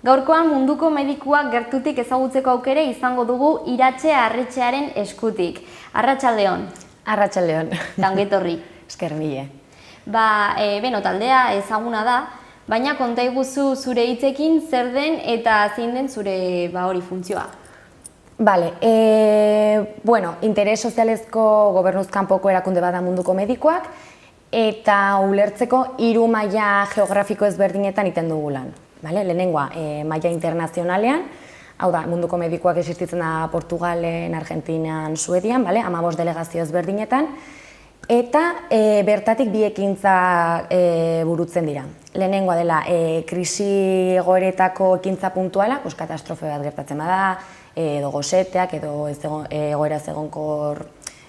Gaurkoan munduko medikuak gertutik ezagutzeko aukere izango dugu Iratxe Arretxearen eskutik. Arratsaldeon. Arratsaldeon. Eta ongi etorri. Esker mile. Beno, taldea ezaguna da, baina konta iguzu zure hitzekin zer den eta zein den zure hori funtzioa. Bale, interes sozialezko gobernuz kanpoko erakunde bada munduko medikuak eta ulertzeko 3 maila geografiko ezberdinetan iten dugu lan. Lehenengoa, maila internazionalean, hau da, munduko medikuak existitzen da Portugalen, Argentinan, Suedian, 15 delegazio ezberdinetan, eta bertatik 2 ekintza burutzen dira. Lehenengoa dela, krisi egoeretako ekintza puntuala, katastrofe bat gertatzen bada, edo goseteak, edo egoera egonkor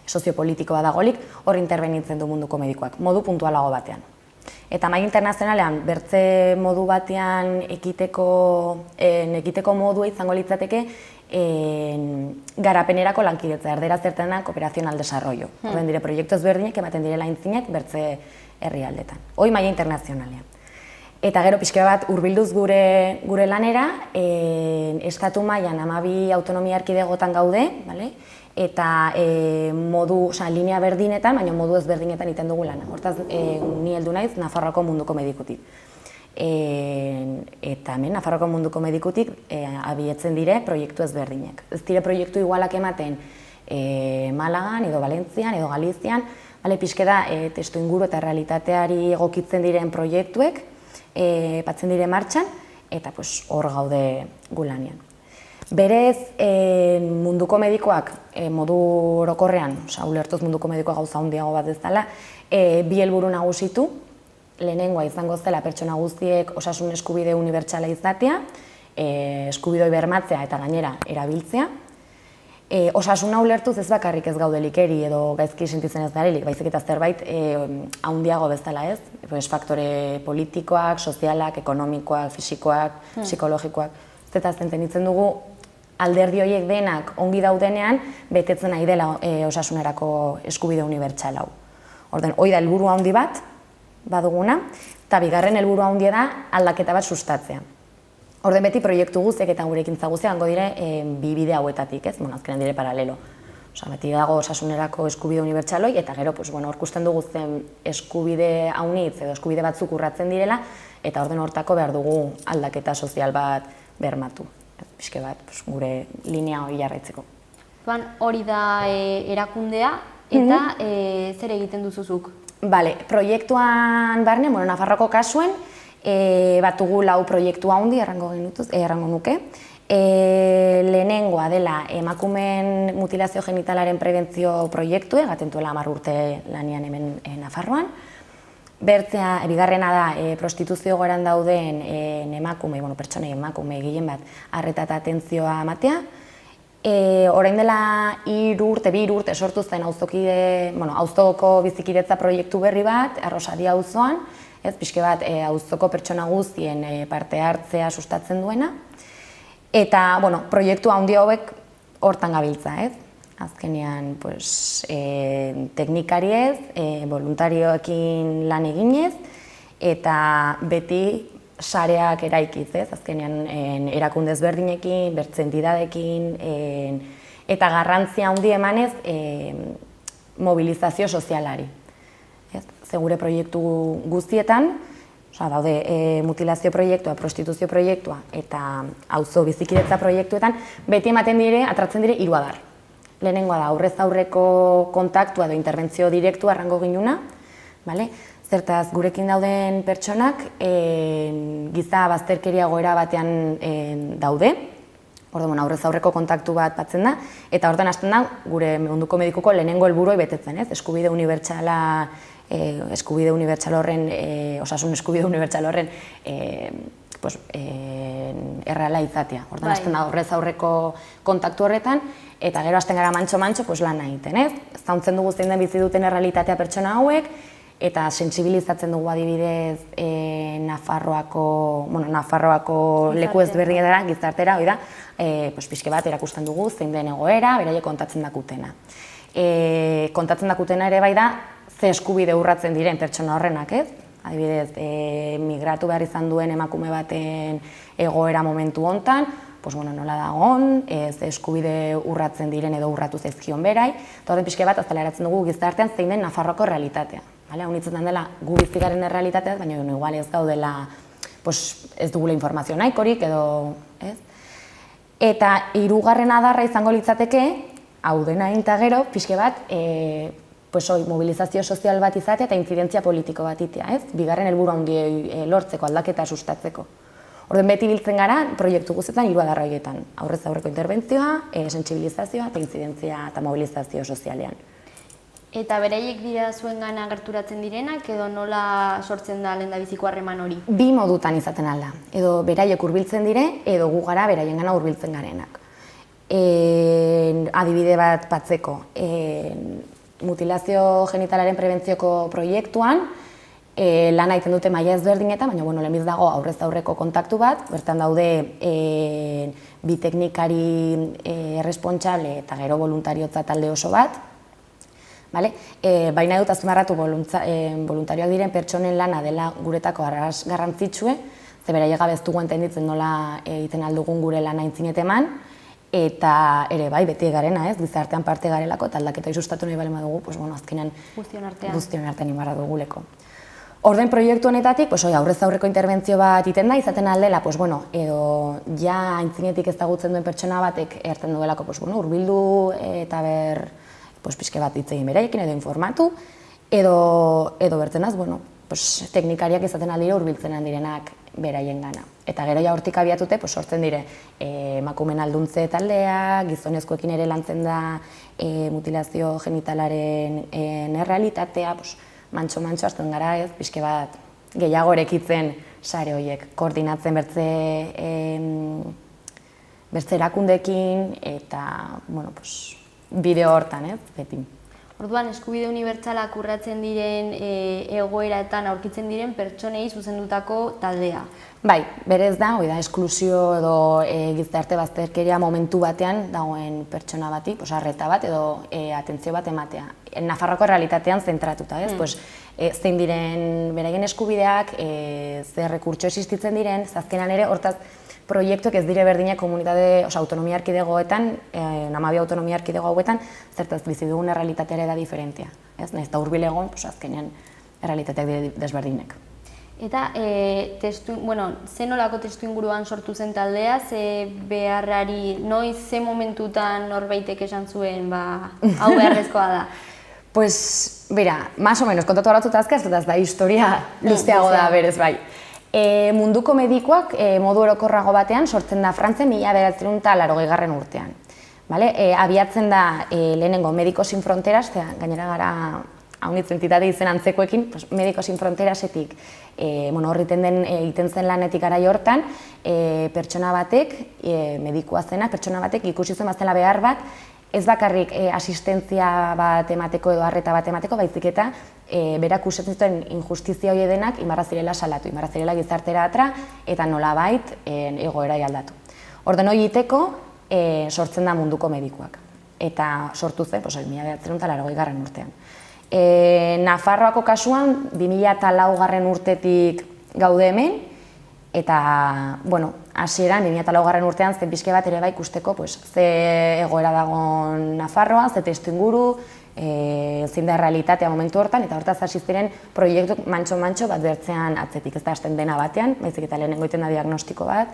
soziopolitiko badagolik, hor interbenitzen du munduko medikuak, modu puntualago batean. Eta maila internazionalean, bertze modu batean ekiteko modua izango litzateke garapenerako lankidetza, erdera zertena kooperazion al desarrollo. Horren dire, proiektu ezberdinek ematen direla aintzinek bertze herrialdetan. Hoi maila internazionalean. Eta gero pixka bat hurbilduz gure lanera, estatu mailan 12 autonomia erkidegotan gaude, eta linea berdinetan, baina modu ezberdinetan iten dugu lana. Hortaz, ni heldu naiz Nafarroako munduko medikutik. Eta hemen, Nafarroako munduko medikutik abietzen dire proiektu ezberdinek. Ez dire proiektu igualak ematen Malagan, edo Valentzian, edo Galizian, pixka da testu inguru eta realitateari egokitzen diren proiektuek, batzen dire martxan, eta hor gaude gu lanean. Berez, munduko medikoak modu orokorrean, ulertuz munduko medikoak gauza handiago bat ez dela, 2 helburu nagusitu, lehenengoa izango zela pertsona guztiek osasun eskubide unibertsala izatea, eskubidoi bermatzea eta gainera erabiltzea. Osasuna ulertuz ez bakarrik ez gaudelik eri edo gaizki sentitzen ez garelik, baizik eta zerbait handiago bezala ez, faktore politikoak, sozialak, ekonomikoak, fisikoak, psikologikoak, eta zentenitzen dugu alderdi horiek denak ongi daudenean betetzen nahi dela osasunerako eskubide unibertsal hau. Orden, hoi da helburu handi bat baduguna, eta bigarren helburu handia da aldaketa bat sustatzea. Orden beti proiektu guztiak eta gure ekintza guztiak hango dire 2 bide hauetatik, ez? Azkenan dire paralelo. Beti dago osasunerako eskubide unibertsaloi, eta gero, hor ikusten dugu zen eskubide haunitz edo eskubide batzuk urratzen direla, eta orden hortako behar dugu aldaketa sozial bat bermatu. Pixke bat, gure linea hori jarraitzeko. Hori da erakundea, eta zer egiten duzuzuk? Proiektuan barne, Nafarroko kasuen, batugu 4 proiektu handi, errango nuke. Lehenengoa dela emakumeen mutilazio genitalaren prebentzio proiektu, gatentuela 10 urte lanian hemen Nafarroan. Bigarrena da, prostituzio goran dauden pertsonei emakume gehien bat arreta eta atentzioa ematea. Orain dela 2 urte sortu zen auzoko bizikidetza proiektu berri bat, Arrosaria auzoan, pixke bat auzoko pertsona guztien parte hartzea sustatzen duena. Eta proiektu handi hauek hortan gabiltza, ez? Azkenean, teknikariez, voluntarioekin lan eginez, eta beti sareak eraikiz, ez? Azkenean, erakunde ezberdinekin, bertze entidadekin, eta garrantzia handi emanez mobilizazio sozialari. Zegure proiektu guztietan, daude mutilazio proiektua, prostituzio proiektua eta auzo bizikidetza proiektuetan, beti ematen dire, atratzen dire 3 adar. Lehenengoa da, aurrez aurreko kontaktua edo interbentzio direktua errango ginuna, zertaz gurekin dauden pertsonak giza bazterkeria goera batean daude, aurrez aurreko kontaktu bat batzen da, eta hortan hasten da gure munduko medikuko lehenengo helburuei betetzen, eskubide unibertsala eskubide unibertsal horren, osasun eskubide unibertsal horren erreala izatea. Orduan, hasten da horrez aurreko kontaktu horretan, eta gero hasten gara mantxo-mantxo lan egiten, ez? Zauntzen dugu zein den bizi duten errealitatea pertsona hauek, eta sentsibilizatzen dugu adibidez Nafarroako leku ezberdinetara, gizartera, hori da, pixke bat erakusten dugu zein den egoera, beraiek kontatzen dakutena. Kontatzen dakutena ere bai da, ze eskubide urratzen diren pertsona horrenak, ez? Adibidez, migratu behar izan duen emakume baten egoera momentu hontan, nola dagoen, ze eskubide urratzen diren edo urratu zaizkion berai, eta horren pixke bat azaleratzen dugu gizartean zein den Nafarroako realitatea. Hau nintzetan dela gu bizikaren errealitatea, baina igual ez gaudela, ez dugula informazio nahikorik edo, ez? Eta hirugarren adarra izango litzateke, hau dena egin eta gero, pixke bat, mobilizazio sozial bat izatea eta intzidentzia politiko bat itea, ez? Bigarren helburu handiei lortzeko, aldaketa sustatzeko. Orduan beti biltzen gara, proiektu guztietan hiru adarra horietan. Aurrez aurreko interbentzioa, sentsibilizazioa eta intzidentzia eta mobilizazio sozialean. Eta beraiek dira zuengana gerturatzen direnak edo nola sortzen da lehendabiziko harreman hori? Bi modutan izaten alda. Edo beraiek hurbiltzen dire, edo gu gara beraiengana hurbiltzen garenak. Adibide bat batzeko, mutilazio genitalaren prebentzioko proiektuan, lan egiten dute maila ezberdinetan, baina lehenbiz dago aurrez aurreko kontaktu bat, bertan daude bi teknikari errespontsable eta gero voluntariotza talde oso bat, baina dut azpimarratu voluntarioak diren pertsonen lana dela guretako arras garrantzitsue, ze beraiek gabe ez dugu entenditzen nola egiten aldugun gure lana aintzinet eman, eta ere bai, beti garena, ez, gizartean parte garelako, eta aldaketa sustatu nahi balema dugu, azkenean guztion artean inbarra duguleko. Orden proiektu honetatik, aurrez aurreko interbentzio bat iten da, izaten aldela, edo ja aintzinetik ezagutzen duen pertsona batek erten duelako, hurbildu eta pixke bat hitz egin beraiekin edo informatu, edo bertzenaz, teknikariak izaten aldire hurbiltzen direnak beraien gana. Eta gero ja hortik abiatute, sortzen dire emakumeen alduntze taldea, gizonezkoekin ere lantzen da mutilazio genitalaren errealitatea, mantxo-mantxo hasten gara ez, pixke bat gehiago erekitzen sare horiek, koordinatzen bertze erakundeekin eta, bideo hortan, ez, beti. Orduan, eskubide unibertsalak urratzen diren egoeraetan aurkitzen diren pertsonei zuzendutako taldea. Bai, berez da, esklusio edo gizarte bazterkeria momentu batean dagoen pertsona bati, arreta bat edo atentzio bat ematea. Nafarroako realitatean zentratuta, ez? Zein diren beraien eskubideak, zer rekurtso existitzen diren, azkenan ere, hortaz, proiektuak ez dire berdinak komunitate, autonomia erkidegoetan, 12 autonomia erkidego hauetan, zertaz bizi dugun errealitatea ere da diferentia. Nahiz eta hurbil egon, azkenean errealitateak dire desberdinek. Eta, ze nolako testu inguruan sortu zen taldea, ze beharrari, noiz, ze momentutan norbaitek esan zuen, hau beharrezkoa da? Pues, bera, más o menos, kontatu haratu azkaz, eta da historia luzeago da berez bai. Munduko medikoak modu orokorrago batean sortzen da Frantzen 1980 urtean. Abiatzen da lehenengo Medicos Sin Fronteras, gainera gara haunitz entitate izen antzekoekin, Medicos Sin Fronterasetik egiten zen lanetik garai hortan, pertsona batek, medikua zena, pertsona batek ikusi zen bazela behar bat, ez bakarrik asistentzia bat emateko edo arreta bat emateko, baizik eta berak usatzen zuten injustizia hori denak inbarra zirela salatu, inbarra zirela gizartera atra eta nolabait egoera aldatu. Orden hori iteko sortzen da munduko medikuak eta sortu zen 1980 urtean. Nafarroako kasuan 2004 urtetik gaude hemen eta, hasieran 2004 urtean zen pixke bat ere bai ikusteko ze egoera dagoen Nafarroa, ze testu inguru, zein da realitatea momentu hortan, eta hortaz hasi ziren proiektu mantxo-mantxo bat bertzean atzetik, ez da hasten dena batean, baizik eta lehenengo egiten da diagnostiko bat,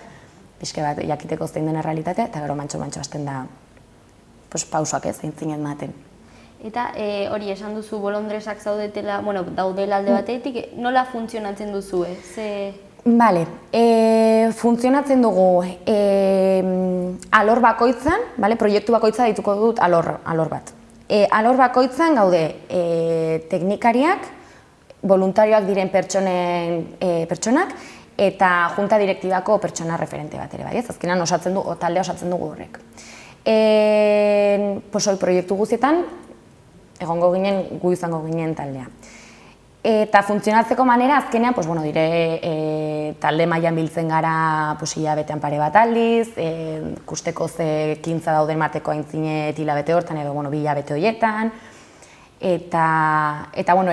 pixke bat jakiteko zein dena realitatea, eta gero mantxo-mantxo hasten da pausoak ez, zein zinen maten. Eta hori esan duzu bolondresak daudela alde batetik, nola funtzionatzen duzu, Bale, funtzionatzen dugu alor bakoitzan, proiektu bakoitza dituko dut alor bat. Alor bakoitzan gaude teknikariak, voluntarioak diren pertsonak, eta junta direktibako pertsona referente bat ere, bai, ez? Azkenan taldea osatzen dugu horrek. Proiektu guztietan, gu izango ginen taldea. Eta funtzionatzeko manera, azkenean, talde mailan biltzen gara hilabetean pare bat aldiz, ikusteko ze ekintza dauden marteko aintzinet hilabete hortan edo bi hilabete horietan, eta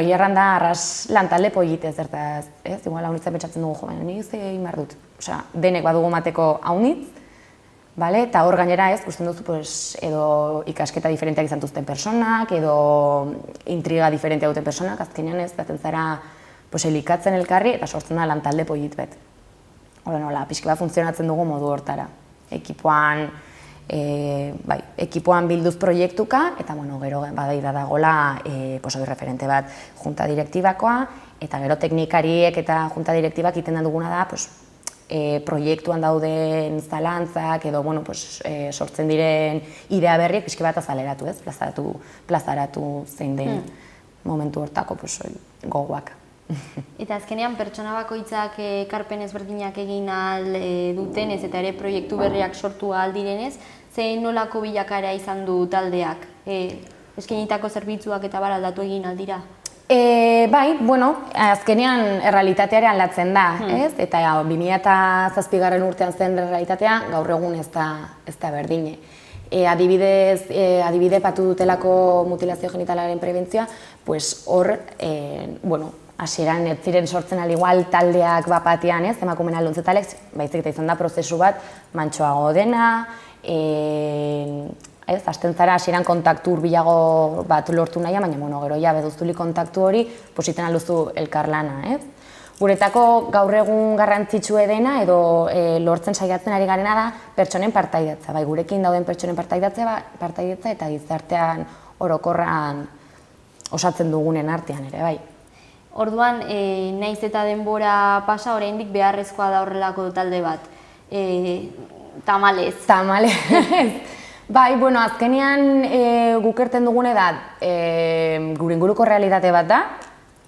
hierran da arras lan talde politez, zertaz, ez? Igual haunitzen pentsatzen dugu, ni ze egin behar dut. Denek badugu mateko haunitz, eta hor gainera ez, gusten duzu edo ikasketa diferenteak izan duzten personak, edo intriga diferentea duten personak, azkenean ez, baten zara elikatzen elkarri eta sortzen da lan talde polit bet. Horren pixka bat funtzionatzen dugu modu hortara. Ekipoan bilduz proiektuka, eta gero badaira dagoela referente bat junta direktibakoa, eta gero teknikariek eta junta direktibak egiten duguna da proiektuan dauden zalantzak edo sortzen diren idea berriek pixka bat azaleratu, ez? Plazaratu zein den momentu hortako gogoak. Eta azkenean pertsona bakoitzak ekarpen ezberdinak egin ahal dutenez eta ere proiektu berriak sortu ahal direnez, zein nolako bilakaera izan du taldeak? Eskainitako zerbitzuak eta aldatu egin ahal dira? Azkenean errealitatearen aldatzen da, ez? Eta 2007 urtean zen errealitatea, gaur egun ez da berdine. Adibide patu dutelako mutilazio genitalaren prebentzioa, hor, hasieran ez ziren sortzen igual taldeak bapatean, ez? Emakumeen aldontzetalek, baizik eta izan da prozesu bat mantsoago dena, hasten zara hasieran kontaktu hurbilago bat lortu nahi, baina gero beduztuli kontaktu hori positen alduzu elkarlana, ez? Guretako gaur egun garrantzitsue dena edo lortzen saiatzen ari garena da pertsonen partaidatza, gurekin dauden pertsonen partaidatza eta gizartean orokorran osatzen dugunen artean ere, bai. Orduan, naiz eta denbora pasa, oraindik beharrezkoa da horrelako talde bat. Tamalez. Tamalez. Azkenean guk erten dugune da, gure inguruko realitate bat da,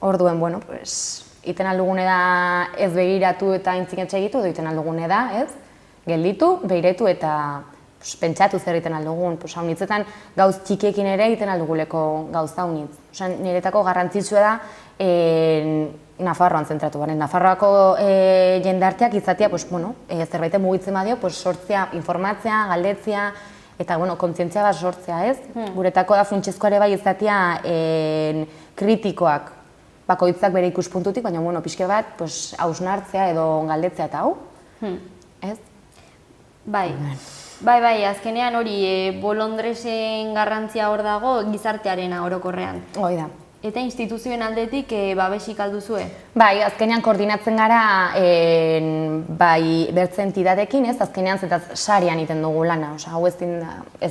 orduen, iten aldugune da ez begiratu eta aintzinetxe egitu, edo iten aldugune da, ez? Gelditu, begiretu eta pentsatu zer egiten aldugun. Haunitzetan gauz txikiekin ere egiten alduguleko gauza haunitz. Niretako garrantzitsua da Nafarroan zentratu garen. Nafarroako jendarteak izatea zerbaiten mugitzen badio, sortzea, informatzea, galdetzea, eta kontzientzia bat sortzea, ez? Guretako da funtsezkoa ere bai izatea kritikoak, bakoitzak bere ikuspuntutik, baina pixka bat hausnartzea edo galdetzea eta hau, ez? Bai, azkenean hori bolondresen garrantzia hor dago gizartearena orokorrean. Hoi da. Eta instituzioen aldetik babesik alduzue? Bai, azkenean koordinatzen gara bertze entidadekin, ez? Azkenean zetaz sarian iten dugu lana, hau ez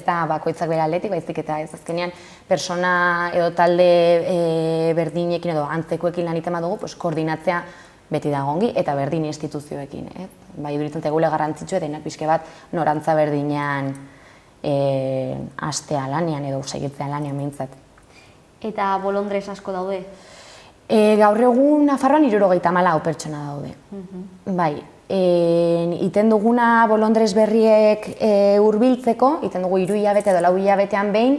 da bakoitzak bere aldetik, baizik eta ez azkenean persona edo talde berdinekin edo antzekoekin lan iten badugu, koordinatzea beti dagongi eta berdin instituzioekin, ez? Bai, duritzen tegule garrantzitsua denak pixke bat norantza berdinean hastea lanean edo segitzea lanean behintzat. Eta bolondres asko daude? Gaur egun Nafarroan 74 pertsona daude. Bai, iten duguna bolondres berriek hurbiltzeko, iten dugu 3 hilabete edo 4 hilabetean behin,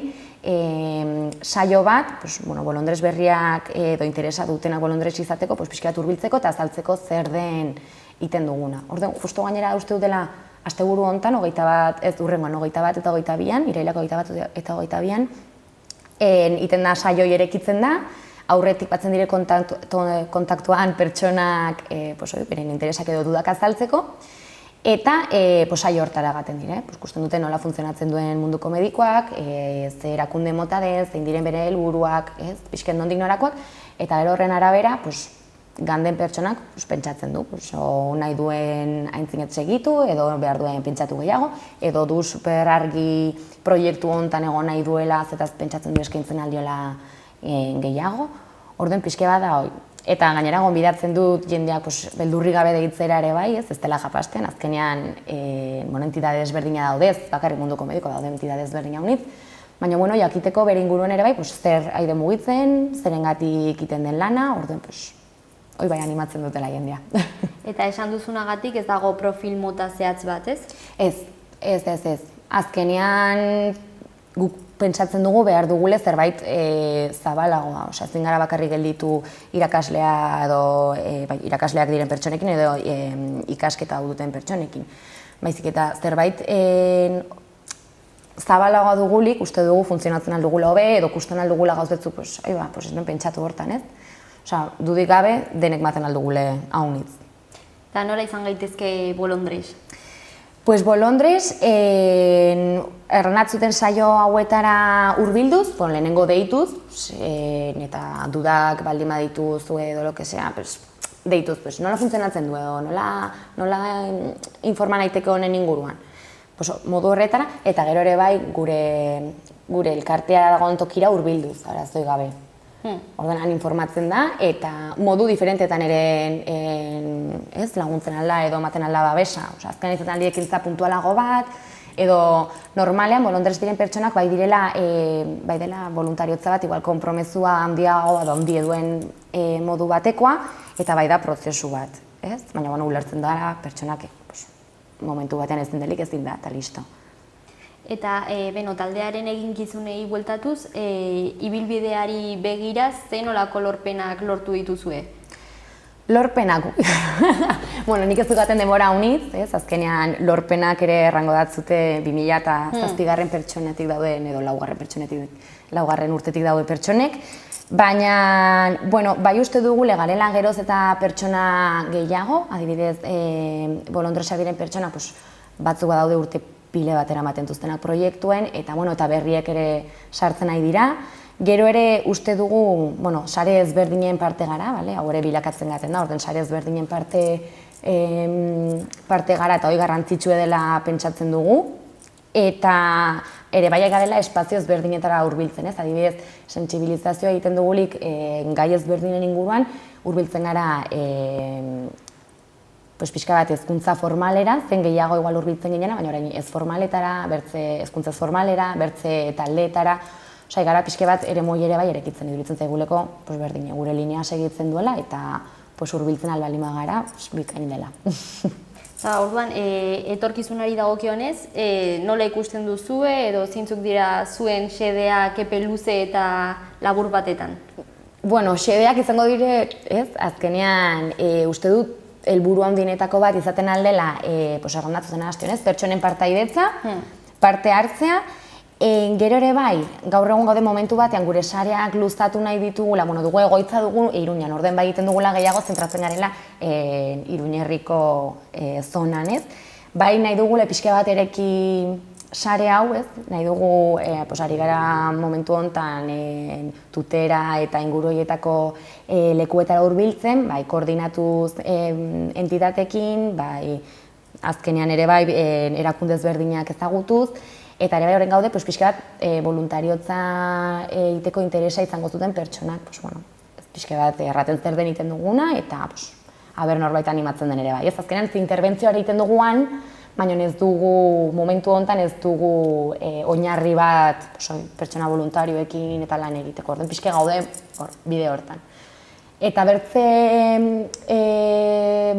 saio bat, bolondres berriak edo interesa dutenak bolondres izateko, pixka bat hurbiltzeko eta azaltzeko zer den iten duguna. Orden, justu gainera uste dutela asteburu hontan, 21, ez urrengoan 21 eta 22, irailako 21 eta 22, iten da saioi erekitzen da, aurretik batzen dire kontaktuan pertsonak beren interesak edo dudak azaltzeko, eta saio hortara gaten dire, ikusten dute nola funtzionatzen duen munduko medikoak, ze erakunde mota den, zein diren bere helburuak, pixken nondik norakoak, eta gero horren arabera, ganden pertsonak pentsatzen du, nahi duen aintzinet segitu, edo behar duen pentsatu gehiago, edo du super argi proiektu honetan egon nahi duela, zetaz pentsatzen du eskaintzen aldiola gehiago, orduen pixke bat da hoi. Eta gainera gonbidatzen dut jendeak beldurri gabe deitzera ere bai, ez dela japasten, azkenean entidade desberdina daudez, bakarrik munduko mediko daude entidade desberdina unitz, baina, bueno, jakiteko bere inguruen ere bai, pues, zer aide mugitzen, zerengatik egiten den lana, orduen, pues, hoi bai animatzen dutela jendea. Eta esan duzunagatik ez dago profil mota zehatz bat, ez? Ez. Azkenean guk pentsatzen dugu behar dugule zerbait zabalagoa, osea, ezin gara bakarrik gelditu irakaslea edo irakasleak diren pertsonekin edo ikasketa hau duten pertsonekin. Baizik eta zerbait zabalagoa dugulik, uste dugu funtzionatzen aldugula hobe edo kusten aldugula gauzetzu, pues ez nuen pentsatu hortan, ez? Osea, dudik gabe denek maten aldugule haunitz. Eta nola izan gaitezke bolondres? Pues bolondres, errenatzuten saio hauetara hurbilduz, lehenengo deituz, eta dudak baldin badituz edo lo que sea, deituz, nola funtzionatzen du edo, nola informa naiteke honen inguruan. Modu horretara, eta gero ere bai gure elkartea dagoen tokira hurbilduz, arazoi gabe. Ordenan informatzen da, eta modu diferentetan ere laguntzen alda edo ematen alda babesa. Azkenean izaten aldi ekintza puntualago bat, edo normalean bolondres diren pertsonak bai dela voluntariotza bat, igual konpromezua handiago edo handi duen modu batekoa, eta bai da prozesu bat. Baina ulertzen dara pertsonak momentu batean ezin delik ezin da, eta listo. Eta taldearen eginkizunei bueltatuz, ibilbideari begira zein nolako lorpenak lortu dituzue? Lorpenak, nik ez dugaten denbora unitz, azkenean lorpenak ere errango datzute 2007 pertsonetik dauden edo laugarren urtetik daude pertsonek, baina, bai uste dugu garela geroz eta pertsona gehiago, adibidez, bolondresa diren pertsona batzuk badaude urte pile bat eramaten duztenak proiektuen, eta berriek ere sartzen nahi dira. Gero ere uste dugu, sare ezberdinen parte gara, hau ere bilakatzen gaten da, orden sare ezberdinen parte gara eta hori garrantzitsue dela pentsatzen dugu, eta ere baiak garela espazio ezberdinetara hurbiltzen, adibidez, sentsibilizazioa egiten dugulik gai ezberdinen inguruan, hurbiltzen gara pixka bat hezkuntza formalera, zen gehiago igual hurbiltzen ginena, baina orain ez formaletara, bertze hezkuntza ez formalera, bertze taldeetara, gara pixka bat ere moi ere bai erekitzen iduritzen zaiguleko berdine, gure linea segitzen duela eta hurbiltzen albalima gara, bikain dela. Orduan, etorkizunari dagokionez, nola ikusten duzue edo zeintzuk dira zuen xedeak epe luze eta labur batetan? Xedeak izango dire, azkenean uste dut helburu handienetako bat izaten aldela, errandatu zen hastionez, pertsonen partaidetza, parte hartzea, gero ere bai, gaur egun gaude momentu batean gure sareak luztatu nahi ditugula, dugu egoitza dugu Iruñan, orden bai egiten dugula gehiago zentratzen garela Iruñerriko zonan, ez? Bai nahi dugula pixka bat ereki sare hau, ez? Nahi dugu, ari gara momentu honetan tutera eta inguruietako lekuetara hurbiltzen, bai koordinatuz entitatekin, bai azkenean ere bai erakunde ezberdinak ezagutuz, eta ere bai horren gaude, pixka bat voluntariotza egiteko interesa izango zuten pertsonak, pixka bat erraten zer den egiten duguna, eta aber norbait animatzen den ere bai. Ez azkenean interbentzioa egiten duguan, baina ez dugu, momentu honetan ez dugu oinarri bat pertsona voluntarioekin eta lan egiteko, orden pixka gaude bide hortan. Eta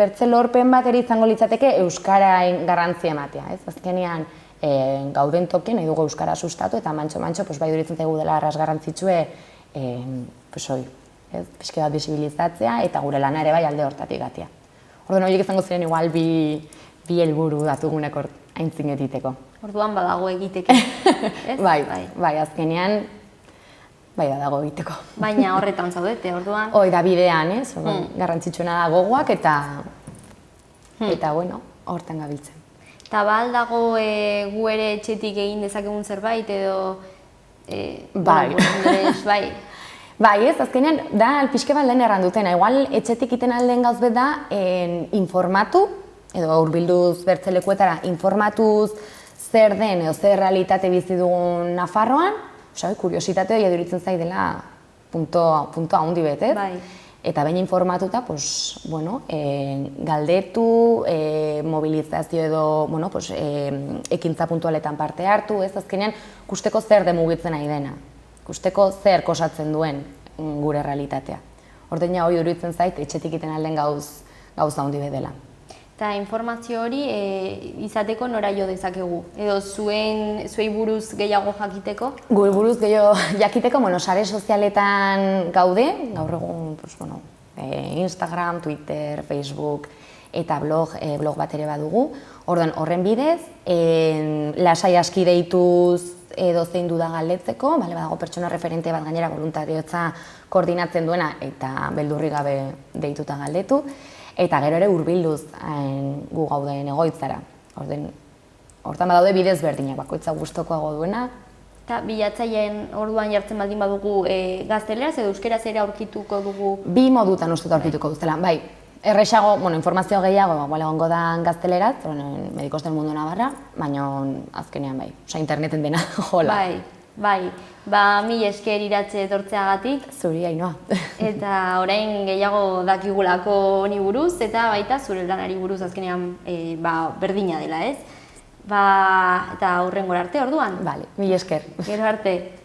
bertze lorpen bat ere izango litzateke euskaraen garrantzia ematea, ez? Azkenean gauden toki nahi dugu euskara sustatu eta mantxo-mantxo bai duritzen zaigu dela arras garrantzitsue pixka bat bisibilizatzea eta gure lana ere bai alde hortatik gatia. Orduan horiek izango ziren igual bi helburu datugunak aintzin egiteko. Orduan badago egiteke, ez? Bai, azkenean bai badago egiteko. Baina horretan zaudete, orduan? Hoi da bidean, ez? Garrantzitsuena da gogoak eta hortan gabiltzen. Eta dago gu ere etxetik egin dezakegun zerbait edo... Bai. Bai, ez, azkenean da pixka bat lehen errandutena. Igual etxetik iten alden gauz bet da informatu, edo hurbilduz bertzelekuetara informatuz zer den edo zer realitate bizi dugun Nafarroan, kuriositate hori eduritzen zaidela punto handi bet, ez? Eta behin informatuta, galdetu, mobilizazio edo ekintza puntualetan parte hartu, ez azkenean ikusteko zer demugitzen nahi dena, ikusteko zer kosatzen duen gure realitatea. Ordeina hori iruditzen zait, etxetik iten alden gauza handi dela. Eta informazio hori izateko nora jo dezakegu? Edo zuei buruz gehiago jakiteko? Gure buruz gehiago jakiteko, sare sozialetan gaude, gaur egun Instagram, Twitter, Facebook eta blog bat ere badugu. Horren bidez, lasai aski deituz edo zein duda galdetzeko, badago pertsona referente bat gainera voluntariotza koordinatzen duena eta beldurri gabe deituta galdetu. Eta gero ere hurbilduz gu gauden egoitzara. Hortan badaude bidez berdinak, bakoitza gustokoago duena. Eta bilatzaileen orduan jartzen baldin badugu gazteleraz edo euskeraz ere aurkituko dugu? Bi modutan uste aurkituko duztela, bai. Erresago, informazio gehiago egongo da gazteleraz, Medicos del Mundo Navarra, baina azkenean bai, interneten dena jola. Bai. Mila esker Iratxe etortzeagatik. Zuri, Ainhoa. Eta orain gehiago dakigulako honi buruz, eta baita zure lanari buruz azkenean berdina dela, ez? Eta hurrengora arte orduan. Bale, mila esker. Gero arte.